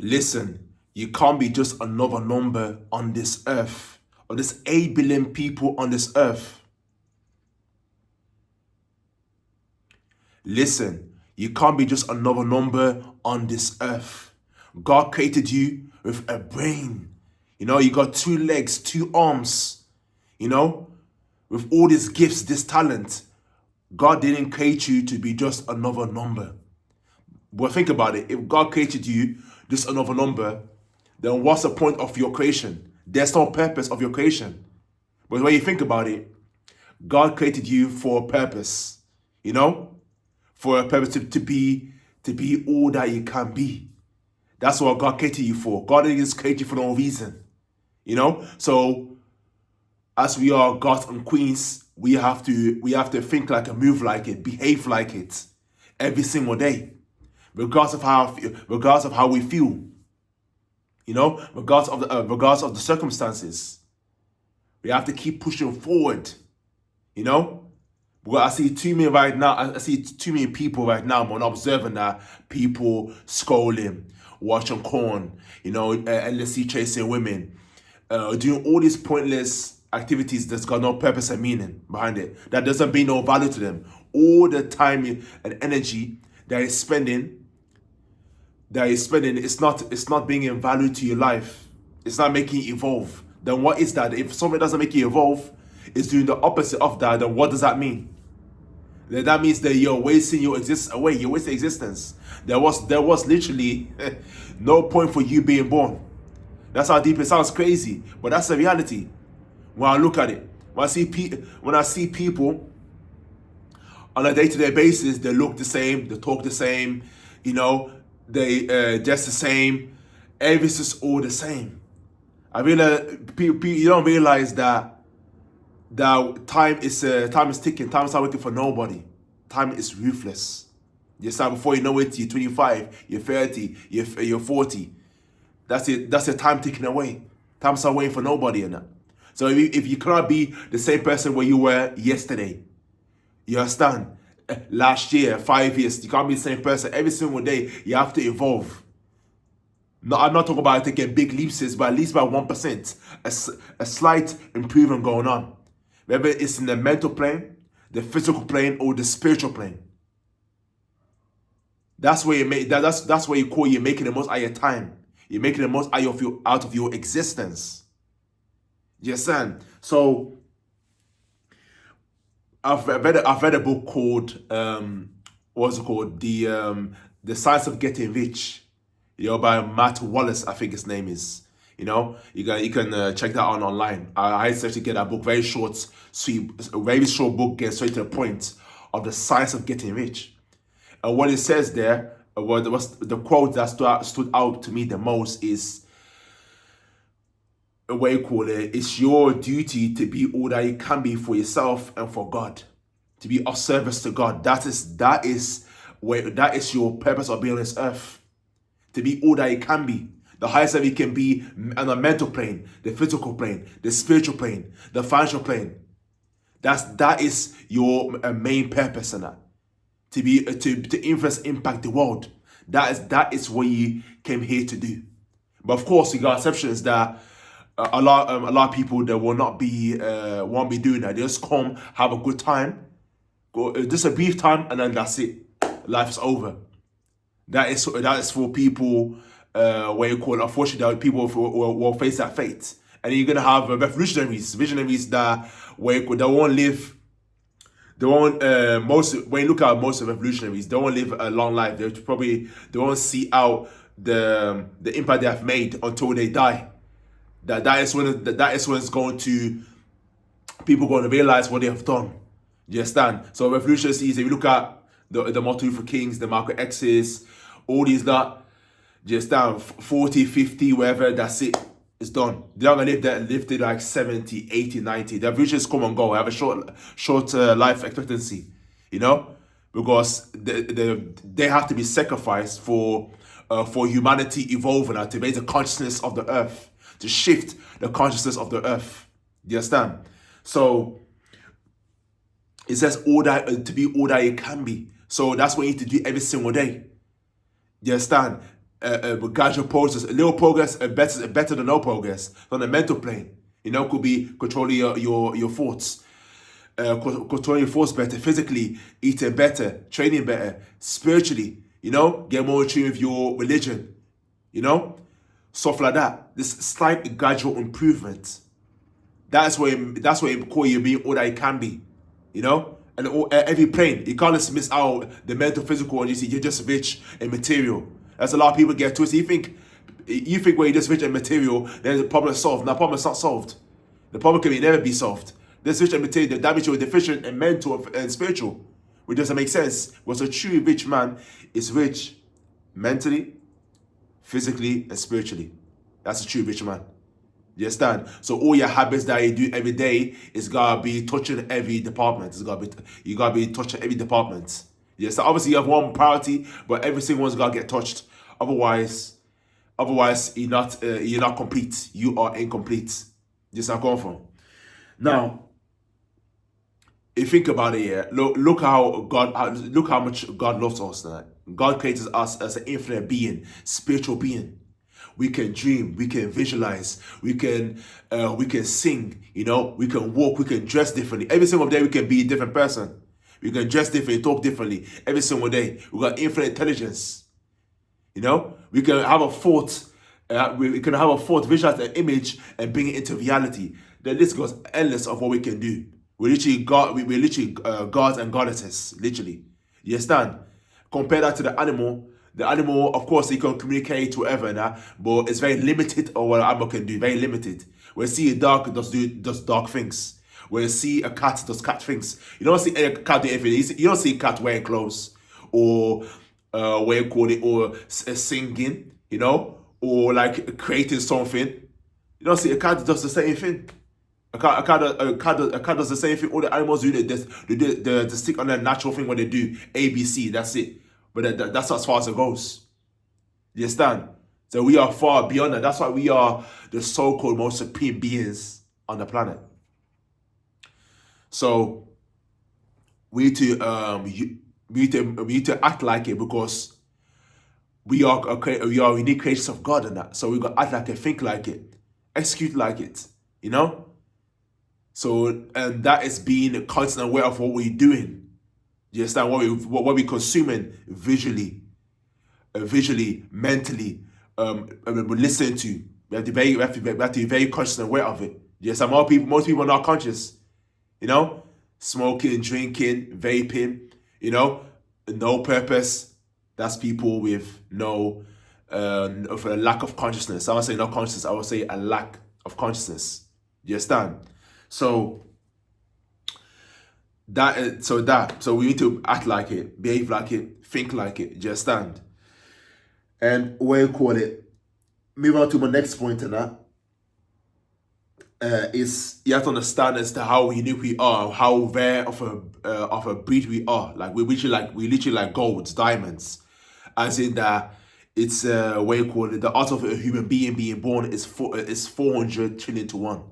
Listen, you can't be just another number on this earth, or this 8 billion people on this earth. Listen, you can't be just another number on this earth. God created you with a brain. You got 2 legs, 2 arms, with all these gifts, this talent. God didn't create you to be just another number. But think about it. If God created you just another number, then what's the point of your creation? There's no purpose of your creation. But when you think about it, God created you for a purpose, for a purpose to be all that you can be. That's what God created you for. God didn't just create you for no reason, So as we are gods and queens, we have to think like it, move like it, behave like it every single day, regardless of how we feel, regardless of the circumstances. We have to keep pushing forward, Because I see too many people right now, when I'm observing that people scrolling, watching porn, endlessly chasing women, doing all these pointless activities that's got no purpose and meaning behind it, that doesn't bring no value to them. All the time and energy that is spending, it's not bringing value to your life. It's not making you evolve. Then what is that? If something doesn't make you evolve, it's doing the opposite of that, then what does that mean? Then that means that you're wasting your existence away. You're wasting existence. There was literally no point for you being born. That's how deep it sounds. Crazy, but that's the reality. When I look at it, when I see people on a day-to-day basis, they look the same, they talk the same, they dress the same. Everything's just all the same. I realize people, you don't realize that time is ticking. Time is not waiting for nobody. Time is ruthless. Before you know it, you're 25, you're 30, you're 40. That's it. That's the time ticking away. Time's not waiting for nobody in that. So if you cannot be the same person where you were yesterday, you understand? Last year, 5 years, you can't be the same person. Every single day, you have to evolve. No, I'm not talking about taking big leaps, but at least by 1%, a slight improvement going on. Whether it's in the mental plane, the physical plane, or the spiritual plane. That's where that's where you're making the most out of your time. You're making the most out of your existence. You understand? So I've read a book called what's it called? The Science of Getting Rich. By Matt Wallace, I think his name is. You can check that out online. I suggest to get that book. Very short, sweet, very short book, gets straight to the point of the science of getting rich. And what it says there, was the quote that stood out to me the most is, what you call it, it's your duty to be all that you can be for yourself and for God, to be of service to God. That is your purpose of being on this earth, to be all that you can be. The highest that you can be on the mental plane, the physical plane, the spiritual plane, the financial plane. That is your main purpose in that. To influence, impact the world. That is what you came here to do. But of course, you got exceptions that a lot of people that will not be won't be doing that. They just come, have a good time, go just a brief time, and then that's it. Life is over. That is for people. Unfortunately, people will face that fate, and then you're gonna have visionaries that they won't live. They won't when you look at most of revolutionaries, they won't live a long life. They won't see out the impact they have made until they die. That is when it's going to, people going to realize what they have done. You understand? So revolutionaries, if you look at the Martin Luther Kings, the Malcolm X's, all these that just down 40, 50, wherever, that's it. It's done. They're not going to live to like 70, 80, 90. The revolutions come and go. Have a short life expectancy, because they have to be sacrificed for humanity evolving and to raise the consciousness of the earth, to shift the consciousness of the earth. Do you understand? So it says to be all that you can be. So that's what you need to do every single day. You understand? gradual process. A little progress better than no progress. On the mental plane, could be controlling your thoughts. Controlling your thoughts better, physically, eating better, training better, spiritually, get more in tune with your religion, stuff like that. This slight gradual improvement. That's what it call you being all that it can be, and every plane. You can't just miss out the mental, physical, and you're just rich in material. That's a lot of people get twisted. You think when you're just rich in material, then the problem is solved. No, the problem is not solved. The problem can never be solved. This rich in material, that means you're deficient in mental and spiritual, which doesn't make sense. Because a true rich man is rich mentally, physically, and spiritually. That's a true rich man. You understand? So all your habits that you do every day is gotta be touching every department. You gotta be touching every department. Yes, so obviously you have one priority, but every single one's gotta get touched. Otherwise, you're not complete. You are incomplete. Just not going from. Now, if you think about it, yeah, look how much God loves us. Right? God created us as an infinite being, spiritual being. We can dream, we can visualize, we can sing, we can walk, we can dress differently. Every single day we can be a different person. We can dress differently, talk differently. Every single day. We got infinite intelligence. We can have a thought, visualize an image and bring it into reality. The list goes endless of what we can do. We're literally gods and goddesses, literally. You understand? Compare that to the animal. The animal, of course, they can communicate to whatever now, but it's very limited on what an animal can do. Very limited. When you see a dog, it does dog things. When you see a cat, it does cat things. You don't see a cat do everything. You don't see a cat wearing clothes or or singing, or like creating something. You don't see a cat does the same thing. A cat does the same thing. All the animals do. They stick on their natural thing when they do ABC. That's it. But that's as far as it goes. You understand? So we are far beyond that. That's why we are the so-called most supreme beings on the planet. So we need to act like it, because we are unique creations of God and that. So we got to act like it, think like it, execute like it. So, and that is being constant aware of what we're doing. You understand? What we're consuming visually, mentally, listening to. We have to be very conscious and aware of it. Yes, most people are not conscious. Smoking, drinking, vaping, no purpose. That's people with of a lack of consciousness. I would say no consciousness. I would say a lack of consciousness. You understand? So we need to act like it, behave like it, think like it. Do you understand? And what you call it? Move on to my next point, and that is you have to understand as to how unique we are, how rare of a breed we are. Like we literally like golds, diamonds, as in that it's what you call it? The odds of a human being born is 400 trillion to 1.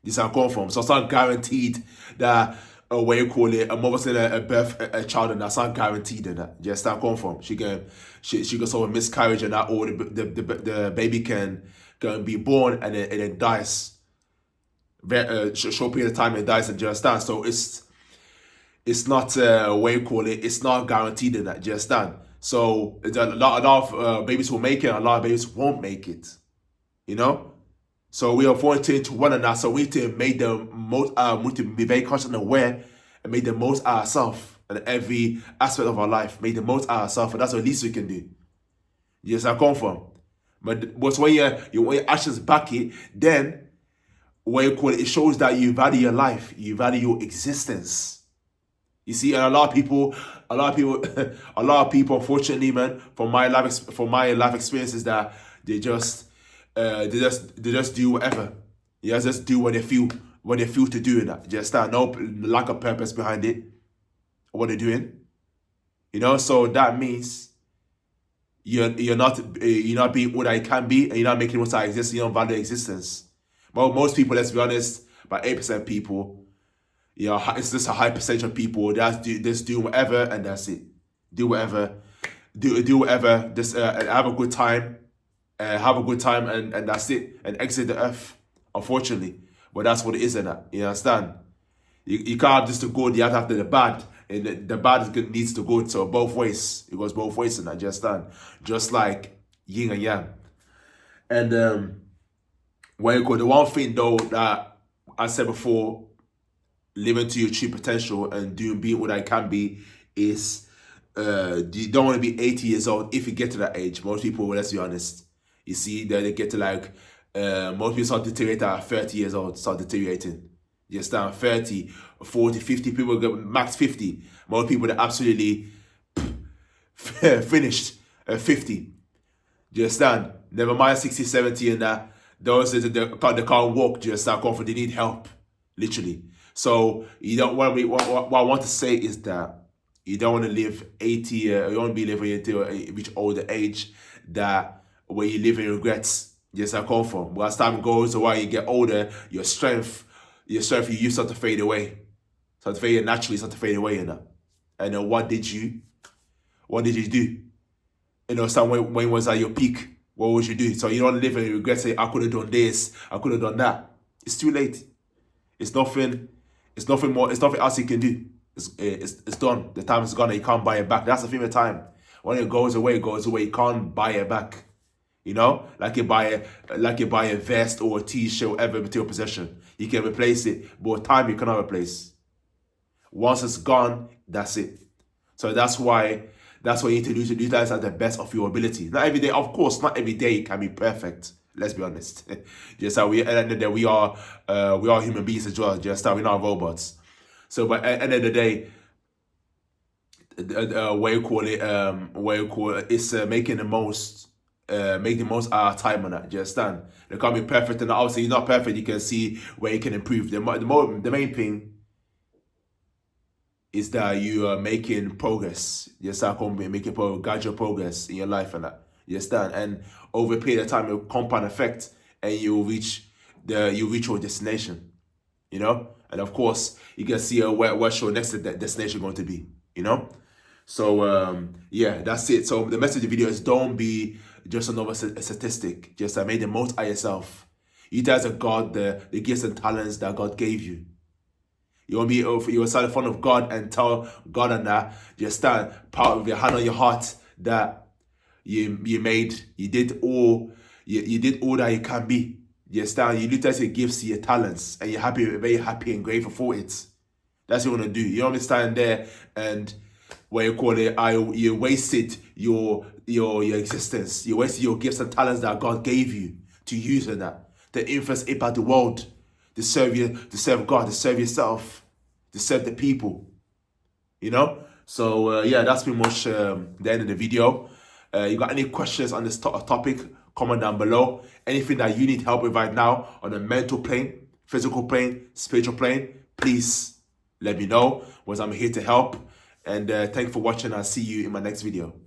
This is where I come from. So it's not guaranteed that. What you call it? A mother's gonna birth a child, and that's not guaranteed. In that, just that come from. She can sort of miscarriage, and that, or the baby can be born and then dies. Short period of time and dies, and just that. So it's not what you call it? It's not guaranteed in that. Just that. So a lot of babies will make it, and a lot of babies won't make it. So we are volunteering to one another. So we need to make the most. We need to be very conscious and aware, and make the most out of ourselves in every aspect of our life. Make the most out of ourselves, and that's the least we can do. Yes, I come from. But when your actions back it, then what you call it? It shows that you value your life, you value your existence. You see, and a lot of people, unfortunately, man, from my life experiences, that they just do whatever. Yeah, just do what they feel to do in that. Just no lack of purpose behind it, what they're doing. So that means you're not being what I can be, and you're not making what I exist. You don't value existence. But most people, let's be honest, about 8% people, it's just a high percentage of people that just do whatever, and that's it. Do whatever, do whatever, just and have a good time, and that's it, and exit the earth. Unfortunately, but that's what it is, in that. You understand? You can't have just the good. You have to have the bad, and the bad is good, needs to go. So both ways. It goes both ways, in that. You understand? Just like yin and yang. And where you go, the one thing though that I said before, living to your true potential and being what I can be, is you don't want to be 80 years old if you get to that age. Most people, let's be honest, you see that they get to like most people start deteriorating at 30 years old, start deteriorating. You understand? 30, 40, 50 people get max 50. Most people that absolutely finished at 50. Do you understand? Never mind 60, 70 and that. Those that they can't walk, do you understand? They need help, literally. So you don't want to what I want to say is that you don't want to live 80 you don't want to be living until you reach older age that where you live in regrets. Yes, I come from. But as time goes, while you get older, your strength you used to fade away. Start to fade naturally, start to fade away, you know. And then what did you do? You know, when was at your peak? What would you do? So you don't live in regret, say, I could have done this, I could have done that. It's too late. It's nothing more, it's nothing else you can do. It's done. The time is gone and you can't buy it back. That's the thing with time. When it goes away, you can't buy it back. You know? Like you buy a vest or a t-shirt, whatever material possession. You can replace it, but time you cannot replace. Once it's gone, that's it. So that's why you need to utilize at the best of your ability. Not every day, of course, not every day can be perfect. Let's be honest. Just how we at the end of the day, we are human beings as well. Just how we're not robots. So, but at the end of the day, it's making the most out of time on that. Do you understand? They can't be perfect, and obviously you're not perfect. You can see where you can improve. The main thing is that you are making progress. You start making gradual progress in your life and that. You understand? And over a period of time, it'll compound effect, and you reach your destination. You know, and of course, you can see what's your next destination going to be. You know, so yeah, that's it. So the message of the video is: don't be just another statistic. Just make the most out of yourself. Utilize the gifts and talents that God gave you. You want to be, you stand in front of God and tell God and that, just stand part of your hand on your heart that you did all that you can be. You stand, you utilize your gifts, your talents, and you're very happy and grateful for it. That's what you want to do. You don't stand there and you wasted your existence. You wasted your gifts and talents that God gave you to use in that, to influence, impact the world, to serve God, to serve yourself, to serve the people. You know? So yeah, that's pretty much the end of the video. You got any questions on this topic? Comment down below. Anything that you need help with right now on a mental plane, physical plane, spiritual plane, please let me know, because I'm here to help. And thank you for watching. I'll see you in my next video.